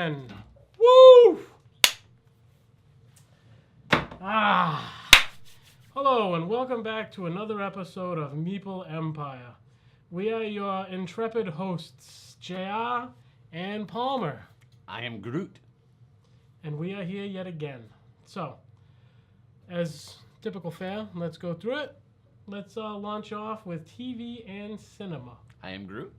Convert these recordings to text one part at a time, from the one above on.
again. Woo! Hello and welcome back to another episode of Meeple Empire. We are your intrepid hosts, JR and Palmer. I am Groot. And we are here yet again. So, as typical fare, let's go through it. Let's launch off with TV and cinema. I am Groot.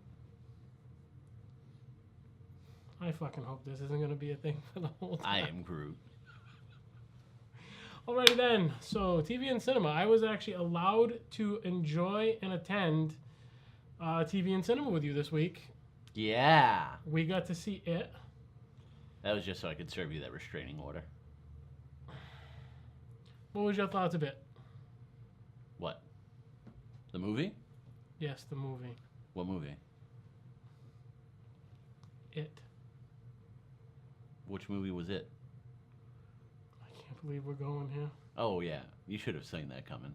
I fucking hope this isn't going to be a thing for the whole time. I am Groot. Alrighty then, so TV and cinema. I was actually allowed to enjoy and attend TV and cinema with you this week. Yeah. We got to see It. That was just so I could serve you that restraining order. What was your thoughts of It? What? The movie? Yes, the movie. What movie? It. Which movie was it? I can't believe we're going here. Oh, yeah. You should have seen that coming.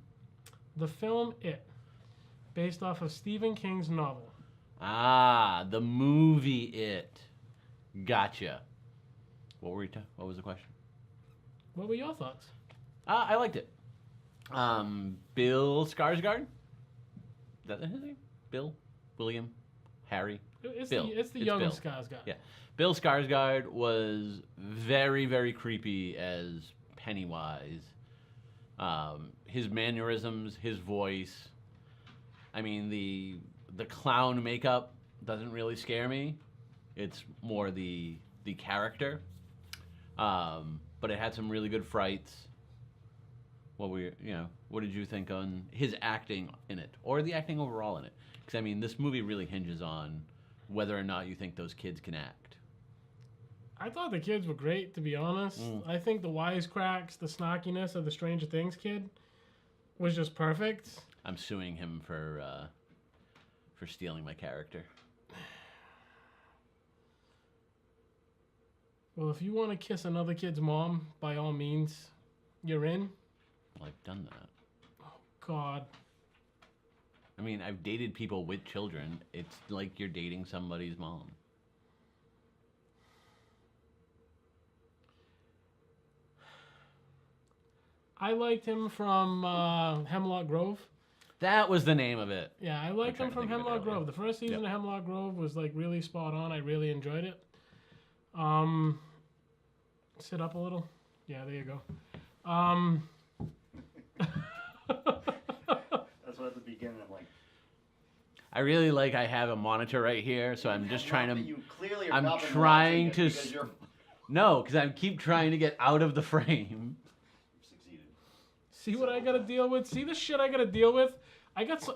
The film It, based off of Stephen King's novel. Ah, the movie It. Gotcha. What was the question? What were your thoughts? I liked it. Bill Skarsgård? Is that his name? Bill? William? Harry? It's Bill. the It's young Bill. Skarsgård. Yeah. Bill Skarsgård was very, very creepy as Pennywise. His mannerisms, his voice. I mean, the clown makeup doesn't really scare me. It's more the character. But it had some really good frights. What did you think on his acting in it, or the acting overall in it? Because I mean, this movie really hinges on whether or not you think those kids can act. I thought the kids were great, to be honest. I think the wisecracks, the snarkiness of the Stranger Things kid was just perfect. I'm suing him for stealing my character. Well, if you want to kiss another kid's mom, by all means, you're in. Well, I've done that. Oh, God. I mean, I've dated people with children. It's like you're dating somebody's mom. I liked him from Hemlock Grove. That was the name of it. Yeah, I liked him from Hemlock Grove. Way. The first season of Hemlock Grove was like really spot on. I really enjoyed it. Sit up a little. Yeah, there you go. That's what at the beginning I'm like. I really like. I have a monitor right here, so I'm just trying to. You clearly are I'm not been trying watching it to. because you're No, because I keep trying to get out of the frame. succeeded. See what I gotta deal with? See the shit I gotta deal with? I got so...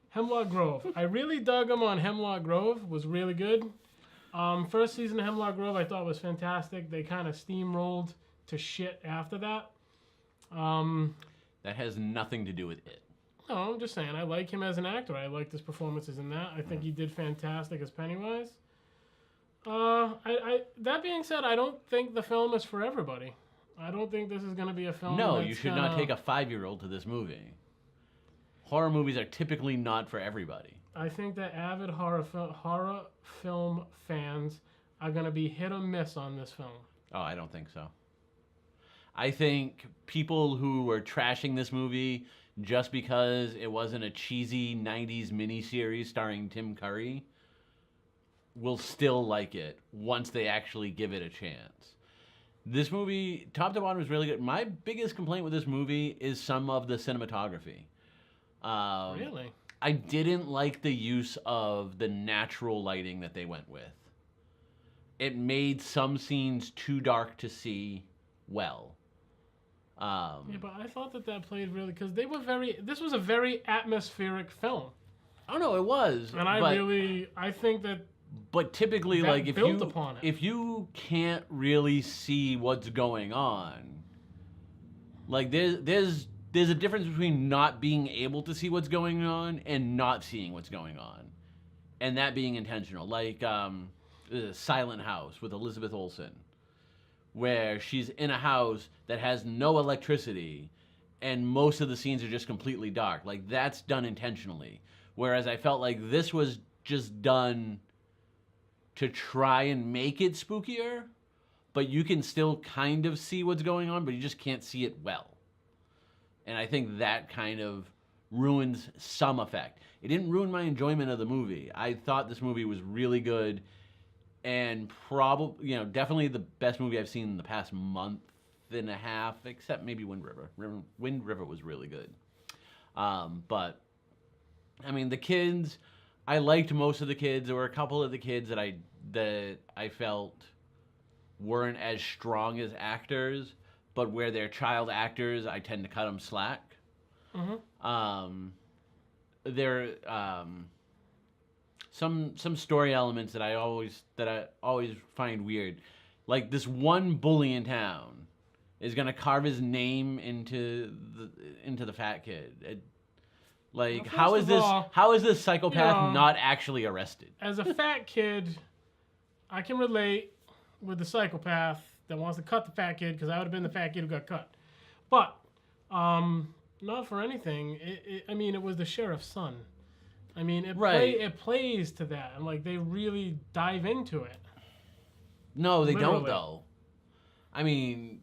Hemlock Grove. I really dug him on Hemlock Grove. Was really good. First season of Hemlock Grove I thought was fantastic. They kind of steamrolled to shit after that. That has nothing to do with it. No, I'm just saying. I like him as an actor. I liked his performances in that. I think he did fantastic as Pennywise. That being said, I don't think the film is for everybody. I don't think this is going to be a film. No, that's you should not take a 5-year-old to this movie. Horror movies are typically not for everybody. I think that avid horror film fans are going to be hit or miss on this film. Oh, I don't think so. I think people who were trashing this movie just because it wasn't a cheesy 90s miniseries starring Tim Curry will still like it once they actually give it a chance. This movie, top to bottom, is really good. My biggest complaint with this movie is some of the cinematography. Really? I didn't like the use of the natural lighting that they went with. It made some scenes too dark to see well. Yeah, but I thought that played really... Because they were very... This was a very atmospheric film. Oh, no, it was. And I think that... But typically, that like, built upon it. if you can't really see what's going on, like, there's a difference between not being able to see what's going on and not seeing what's going on, and that being intentional. Like, Silent House with Elizabeth Olsen, where she's in a house that has no electricity, and most of the scenes are just completely dark. Like, that's done intentionally. Whereas I felt like this was just done to try and make it spookier, but you can still kind of see what's going on, but you just can't see it well. And I think that kind of ruins some effect. It didn't ruin my enjoyment of the movie. I thought this movie was really good and probably, definitely the best movie I've seen in the past month and a half, except maybe Wind River. Wind River was really good. But, I mean, the kids, I liked most of the kids. There were a couple of the kids that I felt weren't as strong as actors, but where they're child actors, I tend to cut them slack. Mm-hmm. There some story elements that I always find weird, like this one bully in town is gonna carve his name into the fat kid. How is this psychopath not actually arrested? As a fat kid, I can relate with the psychopath that wants to cut the fat kid, because I would have been the fat kid who got cut. But not for anything. It was the sheriff's son. I mean, it plays to that, and like they really dive into it. No, they don't though. I mean,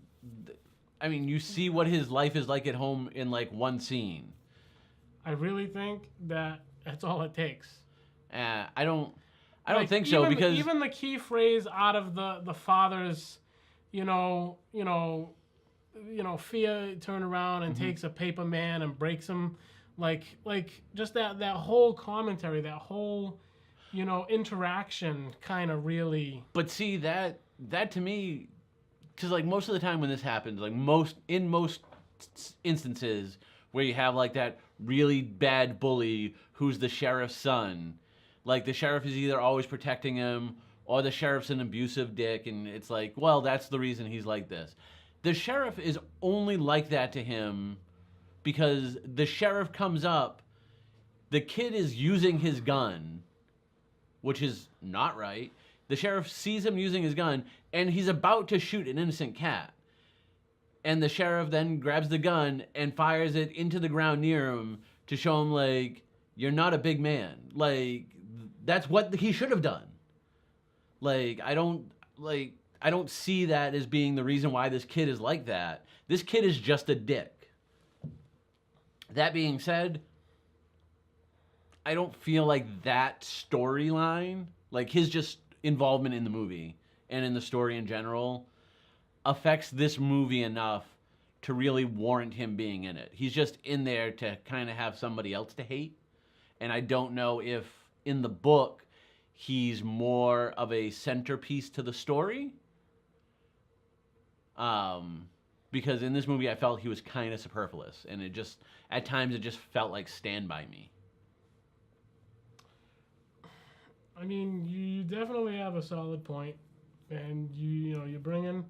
you see what his life is like at home in like one scene. I really think that's all it takes. I don't think so, because even the key phrase out of the father's, Fia turn around and takes a paper man and breaks him, like just that whole commentary, that whole, interaction kind of really. But see that to me, because like most of the time when this happens, like most instances where you have like that really bad bully who's the sheriff's son, like the sheriff is either always protecting him or the sheriff's an abusive dick, and it's like, well, that's the reason he's like this. The sheriff is only like that to him because the sheriff comes up, the kid is using his gun, which is not right. The sheriff sees him using his gun, and he's about to shoot an innocent cat. And the sheriff then grabs the gun and fires it into the ground near him to show him, like, you're not a big man. Like, that's what he should have done. Like, I don't see that as being the reason why this kid is like that. This kid is just a dick. That being said, I don't feel like that storyline, like his just involvement in the movie and in the story in general, affects this movie enough to really warrant him being in it. He's just in there to kind of have somebody else to hate. And I don't know if in the book he's more of a centerpiece to the story. Because in this movie I felt he was kind of superfluous, and at times it just felt like Stand By Me. I mean, you definitely have a solid point, and you bring in.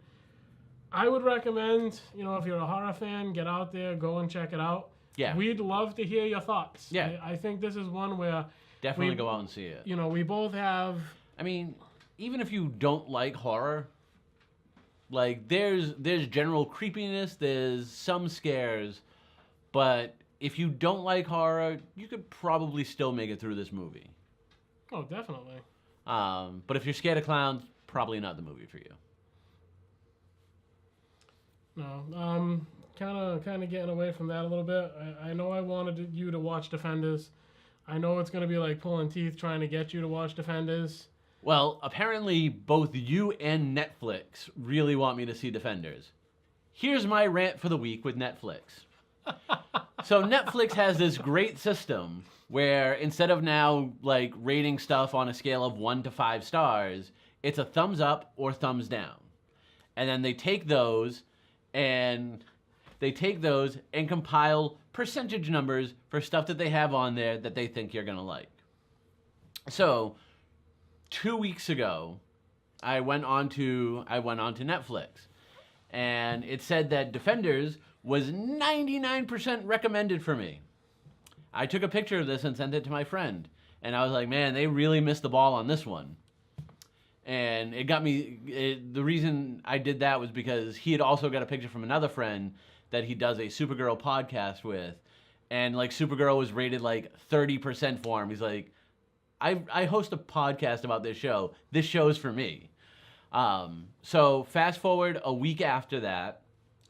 I would recommend, if you're a horror fan, get out there, go and check it out. Yeah. We'd love to hear your thoughts. Yeah. I think this is one where definitely go out and see it. We both have. I mean, even if you don't like horror, like there's general creepiness, there's some scares, but if you don't like horror, you could probably still make it through this movie. Oh, definitely. But if you're scared of clowns, probably not the movie for you. No, kind of getting away from that a little bit. I know I wanted you to watch Defenders. I know it's going to be like pulling teeth trying to get you to watch Defenders. Well, apparently both you and Netflix really want me to see Defenders. Here's my rant for the week with Netflix. So Netflix has this great system where instead of now like rating stuff on a scale of 1 to 5 stars, it's a thumbs up or thumbs down. And then they take those and compile percentage numbers for stuff that they have on there that they think you're going to like. So 2 weeks ago, I went on to Netflix, and it said that Defenders was 99% recommended for me. I took a picture of this and sent it to my friend, and I was like, man, they really missed the ball on this one. And it got me, the reason I did that was because he had also got a picture from another friend that he does a Supergirl podcast with, and like Supergirl was rated like 30% for him. He's like, I host a podcast about this show. This show's for me. So fast forward a week after that,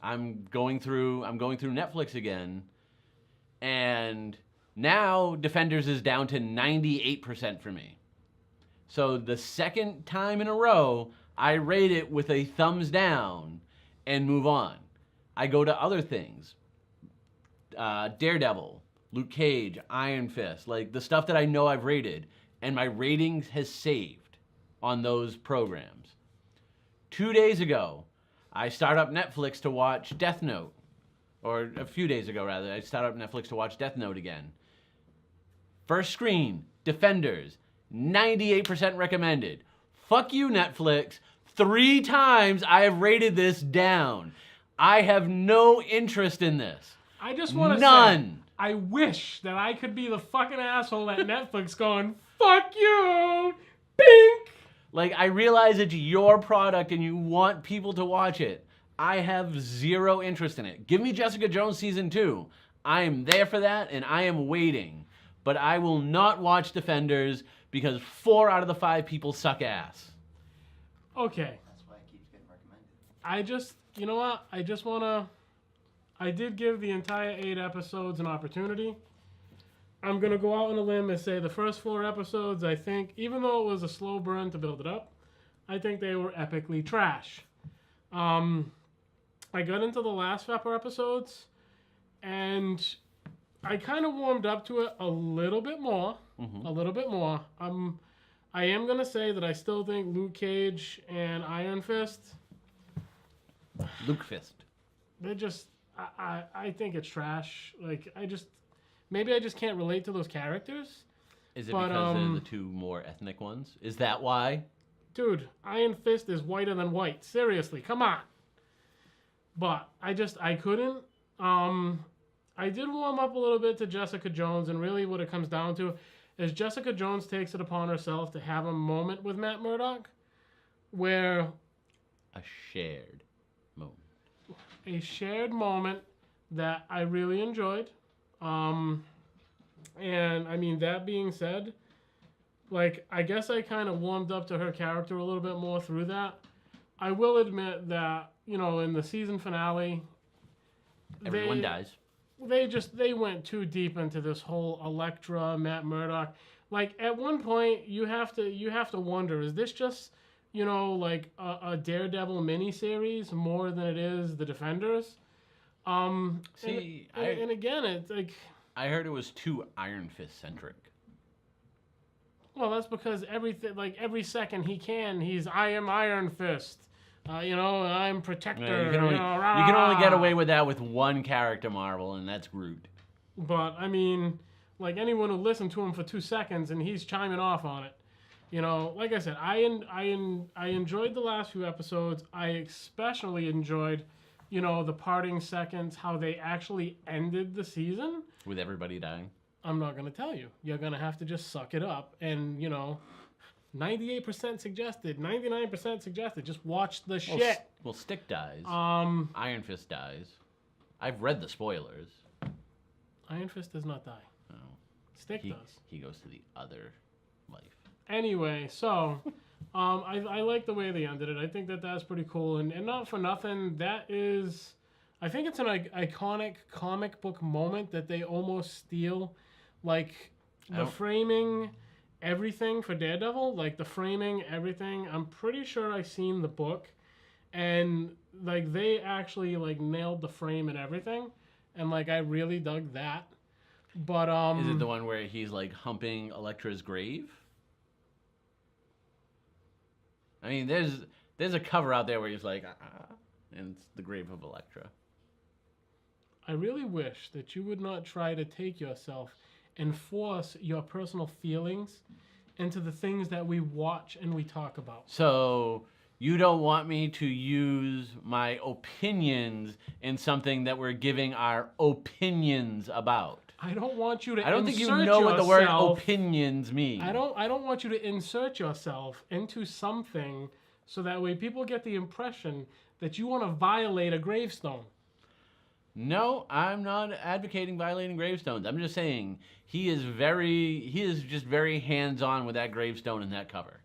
I'm going through Netflix again, and now Defenders is down to 98% for me. So the second time in a row, I rate it with a thumbs down and move on. I go to other things. Daredevil, Luke Cage, Iron Fist, like the stuff that I know I've rated, and my ratings has saved on those programs. 2 days ago, I start up Netflix to watch Death Note. Or a few days ago, rather, I start up Netflix to watch Death Note again. First screen, Defenders, 98% recommended. Fuck you, Netflix. 3 times I have rated this down. I have no interest in this. I just want to say, None. I wish that I could be the fucking asshole at Netflix going, fuck you, bink. Like, I realize it's your product and you want people to watch it. I have zero interest in it. Give me Jessica Jones season 2. I am there for that and I am waiting. But I will not watch Defenders because 4 out of the 5 people suck ass. Okay. That's why it keeps getting recommended. I just, you know what? I did give the entire 8 episodes an opportunity. I'm going to go out on a limb and say the first 4 episodes, I think, even though it was a slow burn to build it up, I think they were epically trash. I got into the last couple episodes, and I kind of warmed up to it a little bit more. Mm-hmm. A little bit more. I am going to say that I still think Luke Cage and Iron Fist, Luke Fist. they're just, I think it's trash. Like, maybe I just can't relate to those characters. Is it But, because they're the 2 more ethnic ones? Is that why? Dude, Iron Fist is whiter than white. Seriously, come on. But I couldn't. I did warm up a little bit to Jessica Jones, and really what it comes down to is Jessica Jones takes it upon herself to have a moment with Matt Murdock where A shared moment. a shared moment that I really enjoyed. And I mean, that being said, like, I guess I kind of warmed up to her character a little bit more through that. I will admit that, you know, in the season finale, Everyone dies. they went too deep into this whole Elektra, Matt Murdock. Like, at one point, you have to wonder, is this just, you know, like a Daredevil miniseries more than it is the Defenders? See, and again, it's like, I heard it was too Iron Fist centric. well, that's because everything, like every second he's I am Iron Fist. You know, I'm Protector. You can only get away with that with one character, Marvel, and that's Groot. But I mean, like anyone who listened to him for 2 seconds and he's chiming off on it. You know, like I said, I enjoyed the last few episodes. I especially enjoyed, you know, the parting seconds, how they actually ended the season. With everybody dying. I'm not going to tell you. You're going to have to just suck it up. And, you know, 98% suggested, 99% suggested. Just watch the shit. Well, Stick dies. Iron Fist dies. I've read the spoilers. Iron Fist does not die. Oh. Stick does. He goes to the other life. Anyway, so I like the way they ended it. I think that's pretty cool. And not for nothing, that is, I think it's an iconic comic book moment that they almost steal. Like, the framing, everything for Daredevil, like the framing, everything. I'm pretty sure I seen the book. And, like, they actually, like, nailed the frame and everything. And, like, I really dug that. But, Is it the one where he's, like, humping Elektra's grave? I mean, there's a cover out there where he's like, and it's the grave of Elektra. I really wish that you would not try to take yourself and force your personal feelings into the things that we watch and we talk about. So you don't want me to use my opinions in something that we're giving our opinions about. I don't want you to. I don't think you know what the word opinions mean. I don't want you to insert yourself into something so that way people get the impression that you want to violate a gravestone. No, I'm not advocating violating gravestones. I'm just saying he is just very hands-on with that gravestone and that cover.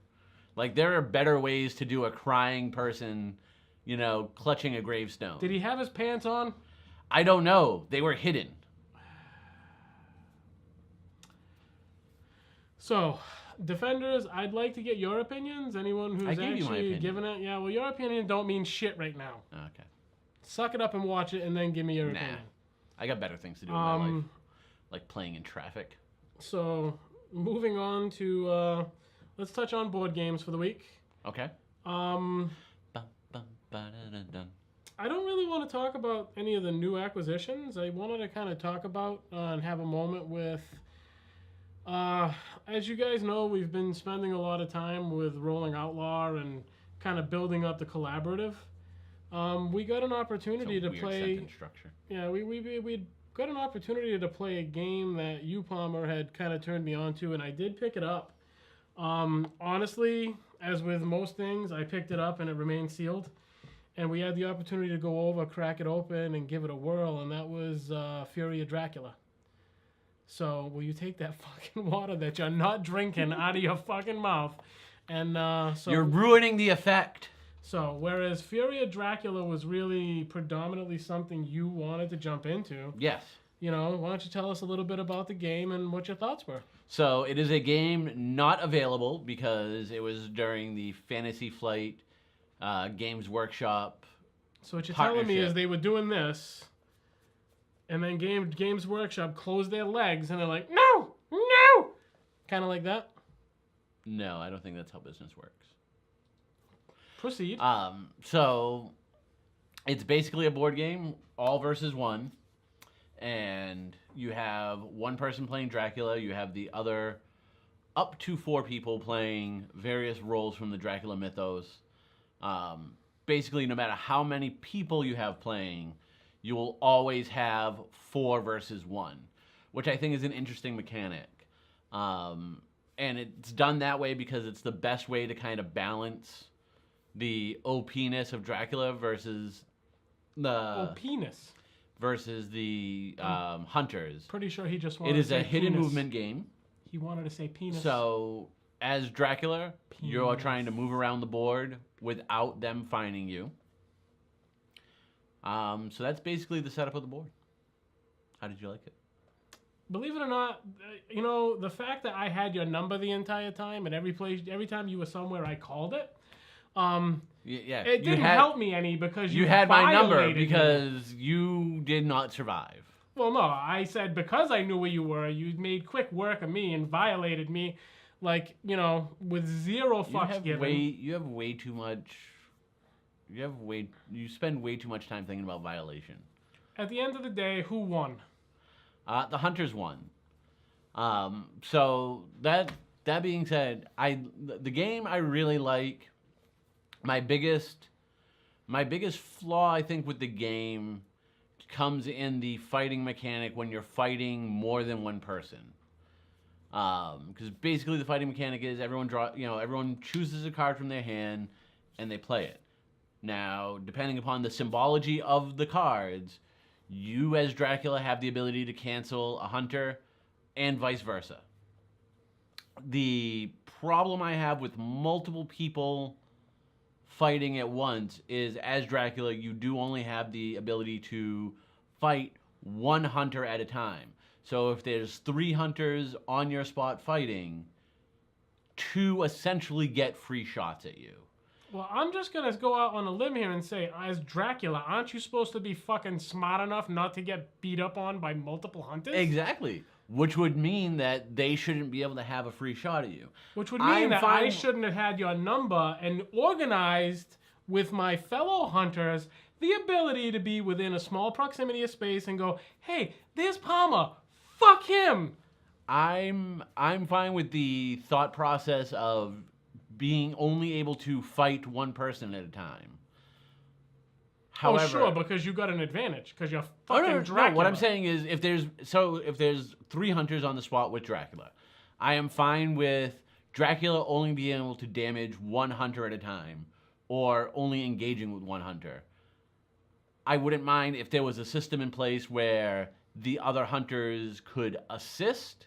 Like, there are better ways to do a crying person, clutching a gravestone. Did he have his pants on? I don't know. They were hidden. So, defenders, I'd like to get your opinions. Anyone who's I gave you my actually opinion. given it, yeah. Well, your opinion don't mean shit right now. Okay. Suck it up and watch it, and then give me your Nah. opinion. I got better things to do in my life. Like playing in traffic. So, moving on to, let's touch on board games for the week. Okay. I don't really want to talk about any of the new acquisitions. I wanted to kind of talk about and have a moment with. As you guys know, we've been spending a lot of time with Rolling Outlaw and kind of building up the collaborative. We got an opportunity to play. Sentence structure. Yeah, we got an opportunity to play a game that you, Palmer, had kind of turned me on to, and I did pick it up. Honestly, as with most things, I picked it up and it remained sealed. And we had the opportunity to go over, crack it open, and give it a whirl, and that was Fury of Dracula. So, will you take that fucking water that you're not drinking out of your fucking mouth? And so You're ruining the effect. So, whereas Fury of Dracula was really predominantly something you wanted to jump into, Yes. why don't you tell us a little bit about the game and what your thoughts were? So it is a game not available because it was during the Fantasy Flight Games Workshop. So what you're telling me Partnership. is they were doing this, and then Games Workshop closed their legs, and they're like, no! Kind of like that. No, I don't think that's how business works. Proceed. So it's basically a board game, all versus one. And you have one person playing Dracula. You have the other up to 4 people playing various roles from the Dracula mythos. Basically, no matter how many people you have playing, you will always have 4 versus 1, which I think is an interesting mechanic. And it's done that way because it's the best way to kind of balance the OP-ness of Dracula versus the penis. versus the hunters. Pretty sure he just wanted It to is say a hidden penis. movement game. He wanted to say penis. So, as Dracula, you're Penis. trying to move around the board without them finding you. So that's basically the setup of the board. How did you like it? Believe it or not, the fact that I had your number the entire time, and every time you were somewhere, I called it. Yeah, It didn't help me any because You had my number violated me. because you did not survive. Well, no, I said because I knew where you were, you made quick work of me and violated me, with zero fucks given. You have way too much. You spend way too much time thinking about violation. At the end of the day, who won? The hunters won. So that being said, the game I really like. My biggest flaw, I think, with the game comes in the fighting mechanic when you're fighting more than one person. Because basically the fighting mechanic is everyone chooses a card from their hand and they play it. Now, depending upon the symbology of the cards, you as Dracula have the ability to cancel a hunter and vice versa. The problem I have with multiple people fighting at once is, as Dracula, you do only have the ability to fight one hunter at a time. So if there's 3 hunters on your spot fighting, 2 essentially get free shots at you. Well, I'm just going to go out on a limb here and say, as Dracula, aren't you supposed to be fucking smart enough not to get beat up on by multiple hunters? Exactly. Which would mean that they shouldn't be able to have a free shot at you. Which would mean that I shouldn't have had your number and organized with my fellow hunters the ability to be within a small proximity of space and go, hey, there's Palmer. Fuck him. I'm fine with the thought process of being only able to fight one person at a time. However, oh, sure, because you got an advantage because you're fucking Dracula. No, what I'm saying is if there's 3 hunters on the spot with Dracula, I am fine with Dracula only being able to damage 1 hunter at a time or only engaging with 1 hunter. I wouldn't mind if there was a system in place where the other hunters could assist,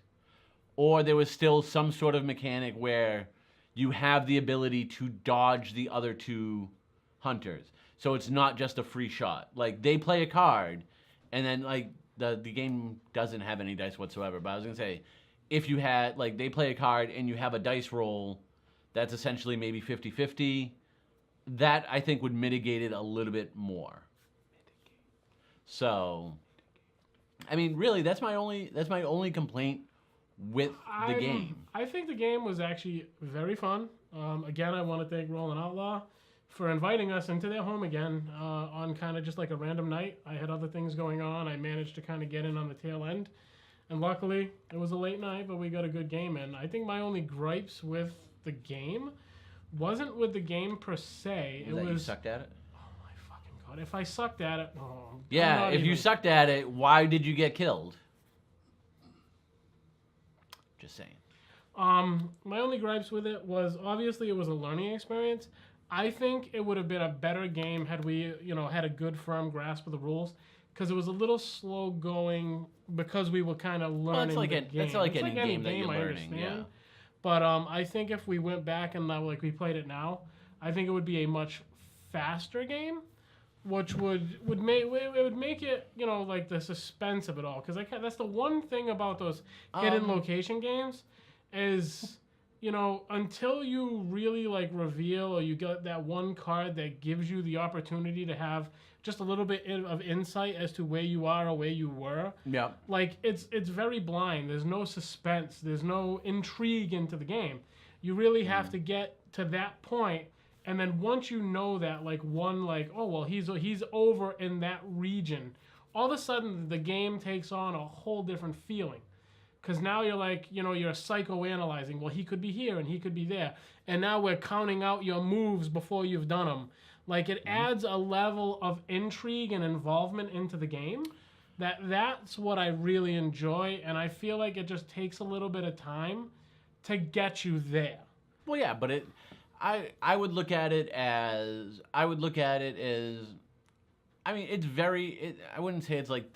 or there was still some sort of mechanic where you have the ability to dodge the other two hunters. So it's not just a free shot. Like, they play a card, and then, like, the game doesn't have any dice whatsoever. But I was going to say, if you had, like, they play a card and you have a dice roll that's essentially maybe 50-50, that, I think, would mitigate it a little bit more. So, I mean, really, that's my only complaint with the game. I think the game was actually very fun. Again, I want to thank Roland Outlaw for inviting us into their home again on kind of just like a random night. I had other things going on. I managed to kind of get in on the tail end. And luckily, it was a late night, but we got a good game in. I think my only gripes with the game wasn't with the game per se. It was you sucked at it? Oh my fucking God. If I sucked at it... Oh, yeah, if you sucked at it, why did you get killed? Just saying. My only gripes with it was obviously it was a learning experience. I think it would have been a better game had we, had a good firm grasp of the rules, because it was a little slow going because we were kind of learning the game. That's like any game that game, you're I learning. understand. Yeah. But I think if we went back and we played it now, I think it would be a much faster game, which would make it like the suspense of it all. Because that's the one thing about those hidden location games is until you really like reveal or you get that one card that gives you the opportunity to have just a little bit of insight as to where you are or where you were. Yeah. Like it's very blind. There's no suspense. There's no intrigue into the game. You really have to get to that point, and then once you know that, he's over in that region, all of a sudden the game takes on a whole different feeling. Because now you're like, you're psychoanalyzing. Well, he could be here and he could be there. And now we're counting out your moves before you've done them. Like, it adds a level of intrigue and involvement into the game. That's what I really enjoy. And I feel like it just takes a little bit of time to get you there. Well, yeah, but I would look at it as, I mean, it's I wouldn't say it's like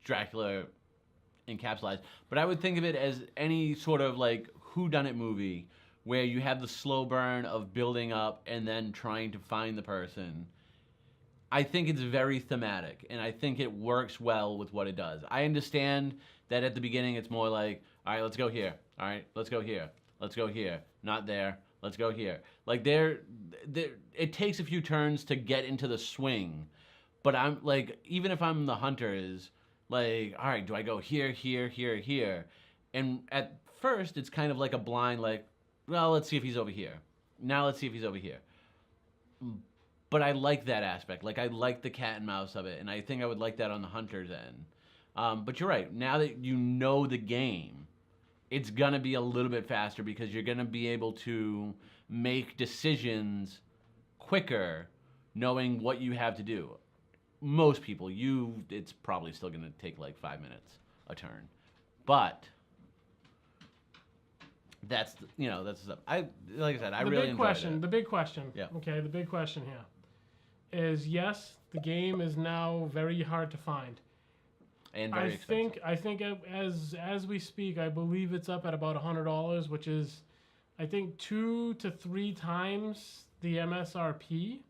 Dracula encapsulated, but I would think of it as any sort of like whodunit movie where you have the slow burn of building up and then trying to find the person. I think it's very thematic, and I think it works well with what it does. I understand that at the beginning it's more like, all right, let's go here. All right, let's go here. Let's go here. Not there. Let's go here. Like it takes a few turns to get into the swing, but I'm like, even if I'm the hunter, is like, all right, do I go here, here, here, here? And at first, it's kind of like a blind, like, well, let's see if he's over here. Now let's see if he's over here. But I like that aspect. Like, I like the cat and mouse of it, and I think I would like that on the hunter's end. But you're right. Now that you know the game, it's going to be a little bit faster because you're going to be able to make decisions quicker knowing what you have to do. Most people, it's probably still going to take like 5 minutes a turn. But that's the stuff. I really enjoyed it. The big question. Yeah. Okay, the big question here is, yes, the game is now very hard to find. And very expensive. I think as we speak, I believe it's up at about $100, which is, I think, 2 to 3 times the MSRP.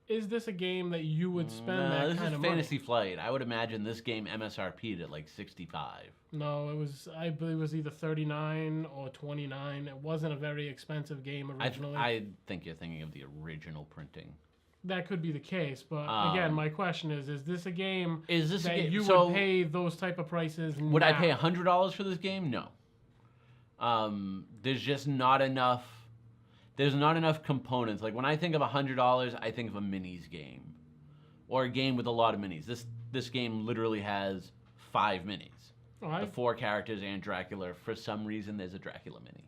Is this a game that you would spend that kind of money? This is Fantasy Flight. I would imagine this game MSRP'd at like $65. No, I believe it was either $39 or $29. It wasn't a very expensive game originally. I think you're thinking of the original printing. That could be the case, but again, my question is this a game that you so would pay those type of prices now? Would I pay $100 for this game? No. There's just not enough. There's not enough components. Like, when I think of $100, I think of a minis game, or a game with a lot of minis. This game literally has 5 minis. The 4 characters and Dracula. For some reason, there's a Dracula mini.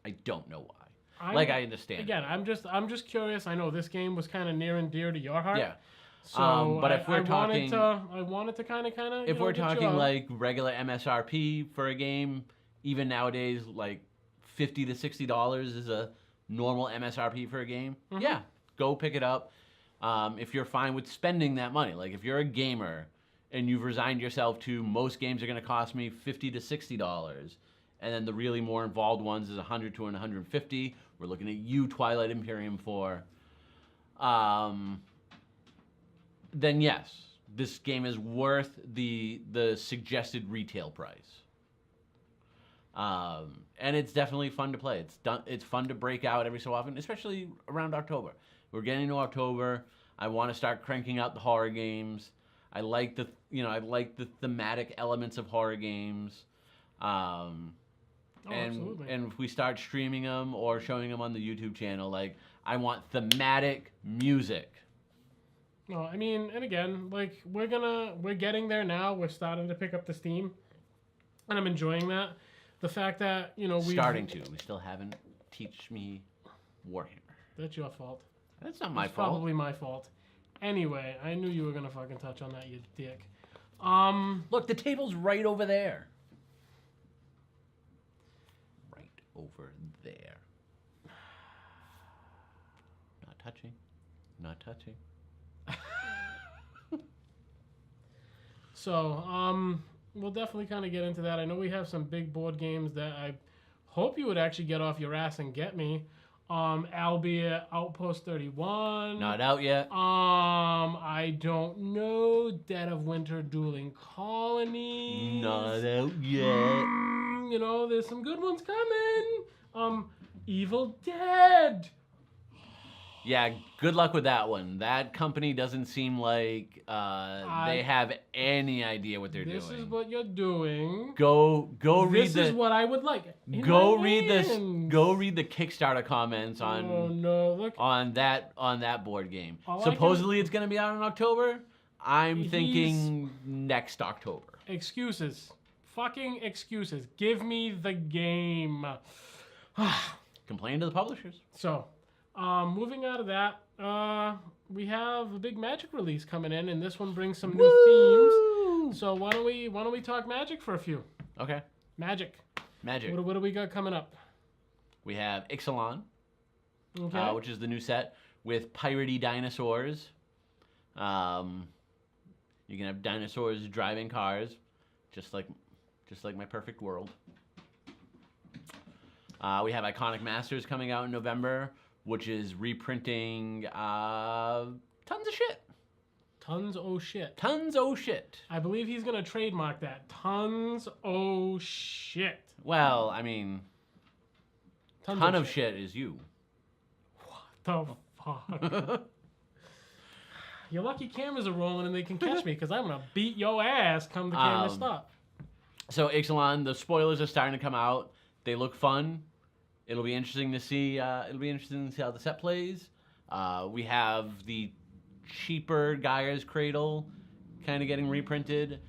I don't know why. I understand. Again, I'm just curious. I know this game was kind of near and dear to your heart. Yeah. So, but if we're talking, I wanted to kind of. If we're talking like regular MSRP for a game, even nowadays, like $50 to $60 is a normal MSRP for a game. Mm-hmm. Yeah, go pick it up. if you're fine with spending that money. Like if you're a gamer and you've resigned yourself to most games are going to cost me $50 to $60, and then the really more involved ones is $100 to $150. We're looking at you, Twilight Imperium 4. Then yes, this game is worth the suggested retail price. And it's definitely fun to play. It's fun to break out every so often, especially around October. We're getting into October. I want to start cranking out the horror games. I like the thematic elements of horror games. Absolutely. And if we start streaming them or showing them on the YouTube channel, like I want thematic music. No, I mean, and again, like we're getting there now. We're starting to pick up the steam, and I'm enjoying that. The fact that we We still haven't teach me Warhammer. That's your fault. That's not my It's fault. probably my fault. Anyway, I knew you were gonna fucking touch on that, you dick. Look, the table's right over there. Right over there. Not touching. Not touching. So, we'll definitely kind of get into that. I know we have some big board games that I hope you would actually get off your ass and get me. Albeit Outpost 31. Not out yet. I don't know. Dead of Winter Dueling Colonies. Not out yet. There's some good ones coming. Evil Dead. Yeah, good luck with that one. That company doesn't seem like they have any idea what they're doing. This is what you're doing. Go read This is what I would like. Go read the Kickstarter comments on Oh no! Look. on that board game. All I Supposedly it's going to be out in October. I'm thinking next October. Excuses. Fucking excuses. Give me the game. Complain to the publishers. So, moving out of that, we have a big Magic release coming in, and this one brings some new themes. So why don't we talk Magic for a few? Okay. Magic. Magic. What do we got coming up? We have Ixalan, Okay. which is the new set with piratey dinosaurs. You can have dinosaurs driving cars, just like my perfect world. We have Iconic Masters coming out in November, which is reprinting tons of shit. Tons o' shit. Tons o' shit. I believe he's gonna trademark that. Tons o' shit. Well, I mean, Tons ton of shit is you. The fuck. You're lucky cameras are rolling and they can catch me because I'm gonna beat your ass come the camera stop. So Ixalan, the spoilers are starting to come out. They look fun. It'll be interesting to see. How the set plays. We have the cheaper Gaia's Cradle kind of getting reprinted,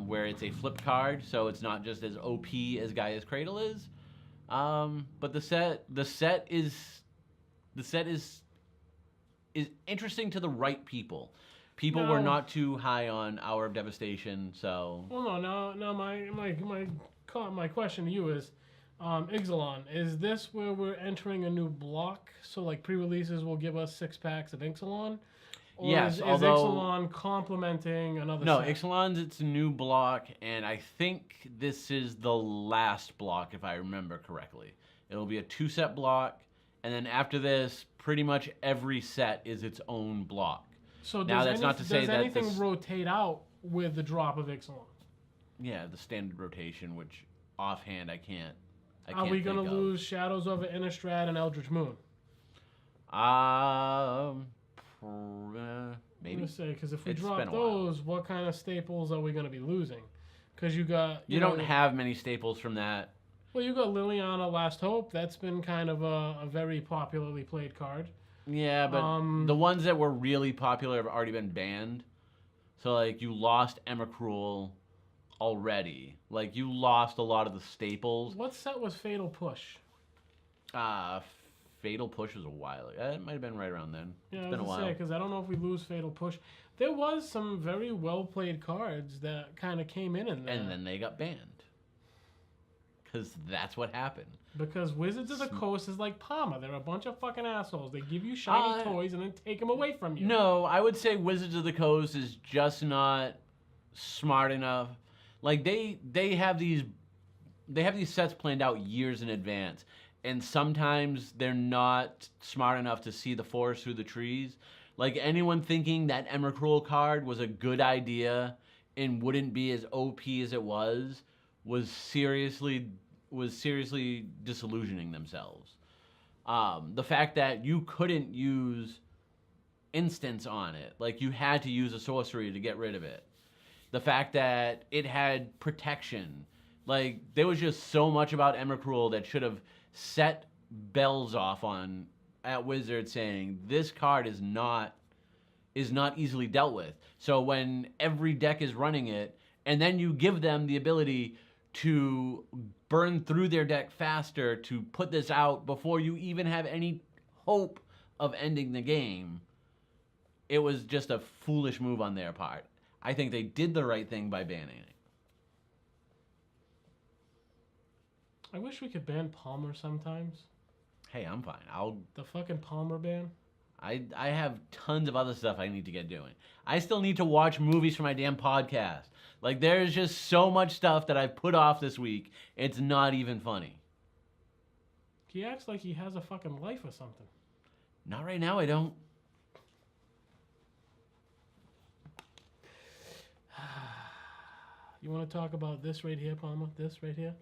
where it's a flip card, so it's not just as OP as Gaia's Cradle is. But the set is interesting to the right people. People were not too high on Hour of Devastation, so. Well, no. My question to you is, Ixalan, is this where we're entering a new block? So like pre-releases will give us 6 packs of Ixalan? Or Yes, is although Ixalan complementing another no, set? Ixalan's it's a new block, and I think this is the last block if I remember correctly. It'll be a 2-set block, and then after this, pretty much every set is its own block. So Now, that's not to say does that anything this- rotate out with the drop of Ixalan? Yeah, the standard rotation, which offhand I can't. Are we going to lose Shadows over Innistrad and Eldritch Moon? Maybe. I'm gonna say because if we It's drop been a while. those, what kind of staples are we going to be losing? Because you got You don't have many staples from that. Well, you got Liliana Last Hope. That's been kind of a very popularly played card. Yeah, but the ones that were really popular have already been banned. So, like, you lost Emrakul already. Like, you lost a lot of the staples. What set was Fatal Push? Fatal Push was a while ago. It might have been right around then. Yeah, It's been a while. because I don't know if we lose Fatal Push. There was some very well played cards that kind of came in there. And then they got banned. Because that's what happened. Because Wizards of the Coast is like Palmer. They're a bunch of fucking assholes. They give you shiny toys and then take them away from you. No, I would say Wizards of the Coast is just not smart enough. Like they have these sets planned out years in advance, and sometimes they're not smart enough to see the forest through the trees. Like anyone thinking that Emrakul card was a good idea and wouldn't be as OP as it was seriously disillusioning themselves. The fact that you couldn't use instants on it, like you had to use a sorcery to get rid of it. The fact that it had protection, like there was just so much about Emrakul that should have set bells off on at Wizard saying this card is not easily dealt with. So when every deck is running it, and then you give them the ability to burn through their deck faster to put this out before you even have any hope of ending the game, it was just a foolish move on their part. I think they did the right thing by banning it. I wish we could ban Palmer sometimes. Hey, I'm fine. The fucking Palmer ban. I have tons of other stuff I need to get doing. I still need to watch movies for my damn podcast. Like, there's just so much stuff that I've put off this week. It's not even funny. He acts like he has a fucking life or something. Not right now, I don't. You want to talk about this right here, Palmer? This right here?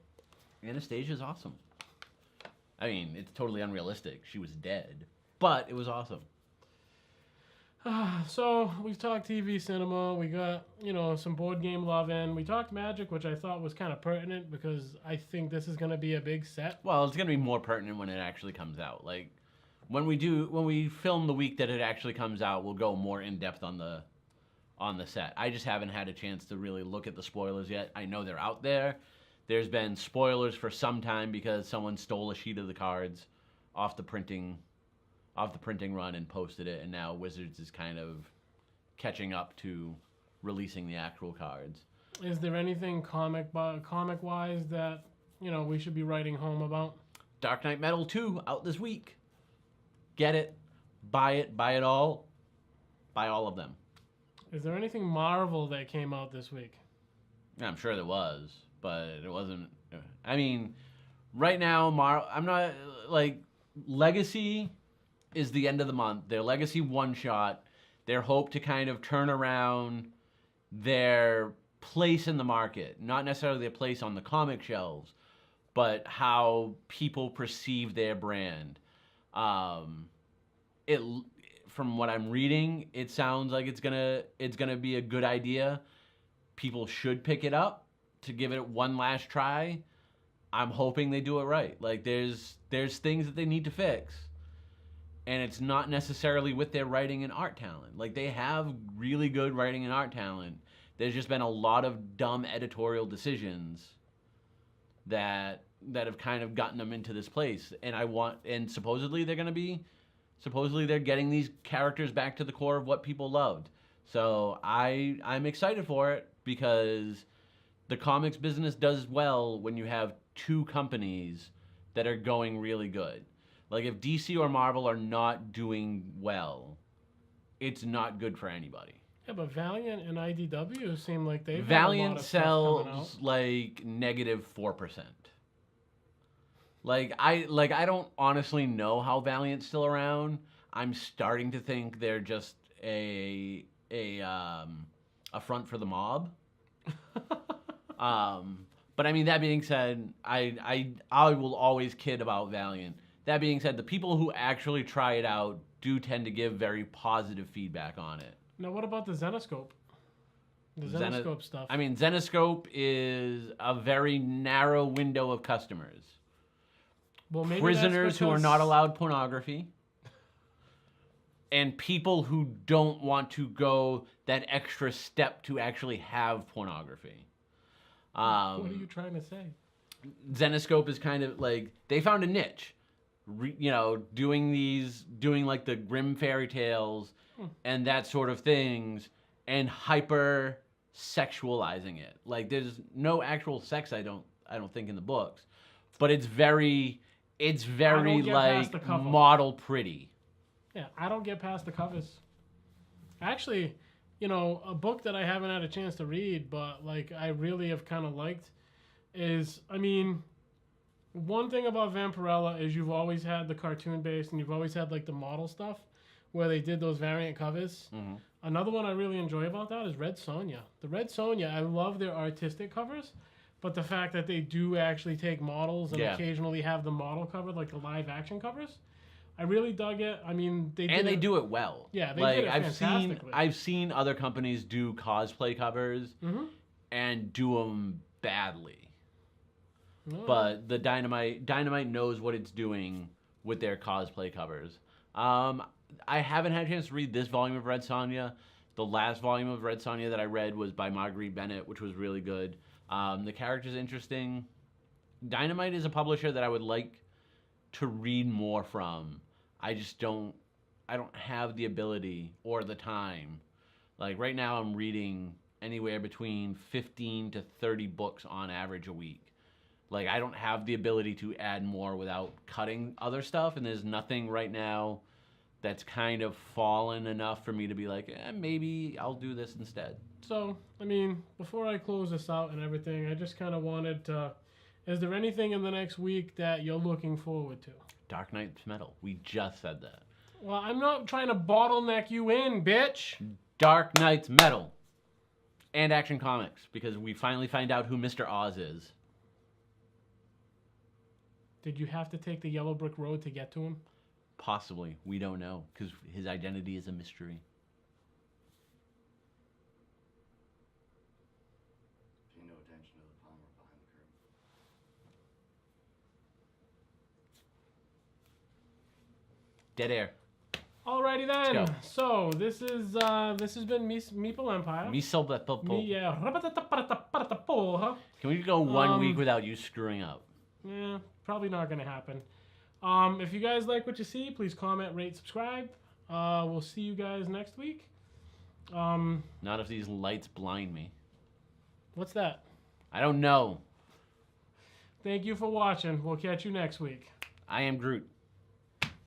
Anastasia's awesome. I mean, it's totally unrealistic. She was dead. But it was awesome. So, we've talked TV cinema. We got, some board game love in. We talked Magic, which I thought was kind of pertinent because I think this is going to be a big set. Well, it's going to be more pertinent when it actually comes out. Like, when we film the week that it actually comes out, we'll go more in depth on the set. I just haven't had a chance to really look at the spoilers yet. I know they're out there. There's been spoilers for some time because someone stole a sheet of the cards off the printing run and posted it, and now Wizards is kind of catching up to releasing the actual cards. Is there anything comic-wise that, we should be writing home about? Dark Knight Metal 2 out this week. Get it. Buy it all. Buy all of them. Is there anything Marvel that came out this week? I'm sure there was, but it wasn't. I mean, right now, I'm not, like, Legacy is the end of the month. Their Legacy one-shot, their hope to kind of turn around their place in the market. Not necessarily their place on the comic shelves, but how people perceive their brand. From what I'm reading, it sounds like it's gonna be a good idea. People should pick it up to give it one last try. I'm hoping they do it right. Like there's things that they need to fix, and it's not necessarily with their writing and art talent. Like they have really good writing and art talent. There's just been a lot of dumb editorial decisions that have kind of gotten them into this place. And supposedly they're getting these characters back to the core of what people loved. So I'm excited for it because the comics business does well when you have two companies that are going really good. Like if DC or Marvel are not doing well, it's not good for anybody. Yeah, but Valiant and IDW seem like they've Valiant had a lot of stuff coming out. sells like -4%. Like I don't honestly know how Valiant's still around. I'm starting to think they're just a front for the mob. But I mean, that being said, I will always kid about Valiant. That being said, the people who actually try it out do tend to give very positive feedback on it. Now, what about the Zenoscope? The Zenoscope stuff. I mean, Zenoscope is a very narrow window of customers. Well, maybe prisoners who are not allowed pornography, and people who don't want to go that extra step to actually have pornography. What are you trying to say? Zenoscope is kind of like they found a niche, doing like the grim fairy tales and that sort of things, and hyper sexualizing it. Like there's no actual sex, I don't think, in the books. but it's very get like past the cover. model pretty. Yeah, I don't get past the covers. Actually, a book that I haven't had a chance to read, but like I really have kind of liked is, one thing about Vampirella is you've always had the cartoon based and you've always had like the model stuff where they did those variant covers. Mm-hmm. Another one I really enjoy about that is Red Sonja. The Red Sonja, I love their artistic covers, but the fact that they do actually take models and occasionally have the model covered, like the live action covers, I really dug it. They do it well. Yeah, they like, did it fantastically. I've seen other companies do cosplay covers Mm-hmm. and do them badly. No. But the Dynamite knows what it's doing with their cosplay covers. I haven't had a chance to read this volume of Red Sonja. The last volume of Red Sonja that I read was by Marguerite Bennett, which was really good. The character's interesting. Dynamite is a publisher that I would like to read more from. I don't have the ability or the time. Like right now I'm reading anywhere between 15 to 30 books on average a week. Like, I don't have the ability to add more without cutting other stuff, and there's nothing right now that's kind of fallen enough for me to be like, maybe I'll do this instead. So, before I close this out and everything, I just kind of wanted to... Is there anything in the next week that you're looking forward to? Dark Knight's Metal. We just said that. Well, I'm not trying to bottleneck you in, bitch. Dark Knight's Metal. And Action Comics, because we finally find out who Mr. Oz is. Did you have to take the Yellow Brick Road to get to him? Possibly. We don't know, because his identity is a mystery. Pay no attention to the Palmer behind the curtain. Dead air. Alrighty then. Let's go. So this has been Meeple Empire. Can we go 1 week without you screwing up? Yeah, probably not gonna happen. If you guys like what you see, please comment, rate, subscribe. We'll see you guys next week. Not if these lights blind me. What's that? I don't know. Thank you for watching. We'll catch you next week. I am Groot.